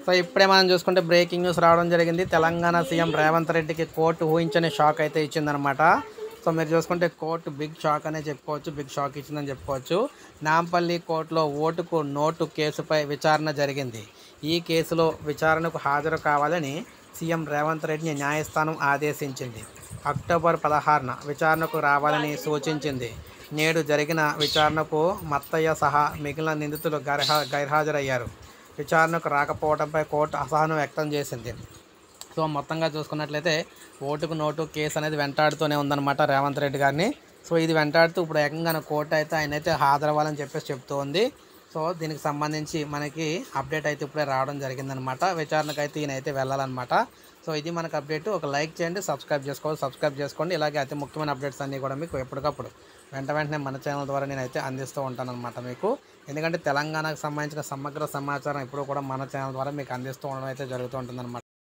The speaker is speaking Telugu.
సో ఇప్పుడే మనం చూసుకుంటే బ్రేకింగ్ న్యూస్ రావడం జరిగింది. తెలంగాణ సీఎం రేవంత్ రెడ్డికి కోర్టు ఊహించని షాక్ అయితే ఇచ్చిందనమాట. సో మీరు చూసుకుంటే కోర్టు బిగ్ షాక్ అనే చెప్పుకోవచ్చు, బిగ్ షాక్ ఇచ్చిందని చెప్పుకోవచ్చు. నాంపల్లి కోర్టులో ఓటుకు నోటు కేసుపై విచారణ జరిగింది. ఈ కేసులో విచారణకు హాజరు కావాలని సీఎం రేవంత్ రెడ్డిని న్యాయస్థానం ఆదేశించింది. అక్టోబర్ 16న విచారణకు రావాలని సూచించింది. నేడు జరిగిన విచారణకు మత్తయ్య సహా మిగిలిన నిందితులు గైర్హాజరయ్యారు. విచారణకు రాకపోవడంపై కోర్టు అసహనం వ్యక్తం చేసింది. సో మొత్తంగా చూసుకున్నట్లయితే ఓటుకు నోటు కేసు అనేది వెంటాడుతూనే ఉందన్నమాట రేవంత్ రెడ్డి గారిని. సో ఇది వెంటాడుతూ ఇప్పుడు ఏకంగా కోర్టు అయితే ఆయన అయితే హాజరవ్వాలని చెప్పేసి చెప్తూ ఉంది. సో దీనికి సంబంధించి మనకి అప్డేట్ అయితే ఇప్పుడే రావడం జరిగిందనమాట. విచారణకు అయితే ఈయన అయితే వెళ్ళాలన్నమాట. సో ఇది మనకు అప్డేట్. ఒక లైక్ చేయండి, సబ్స్క్రైబ్ చేసుకోండి. ఇలాగే అతి ముఖ్యమైన అప్డేట్స్ అన్నీ కూడా మీకు ఎప్పటికప్పుడు వెంటనే మన ఛానల్ ద్వారా నేనైతే అందిస్తూ ఉంటానన్నమాట మీకు. ఎందుకంటే తెలంగాణకు సంబంధించిన సమగ్ర సమాచారం ఇప్పుడు కూడా మన ఛానల్ ద్వారా మీకు అందిస్తూ ఉండడం అయితే జరుగుతూ ఉంటుందన్నమాట.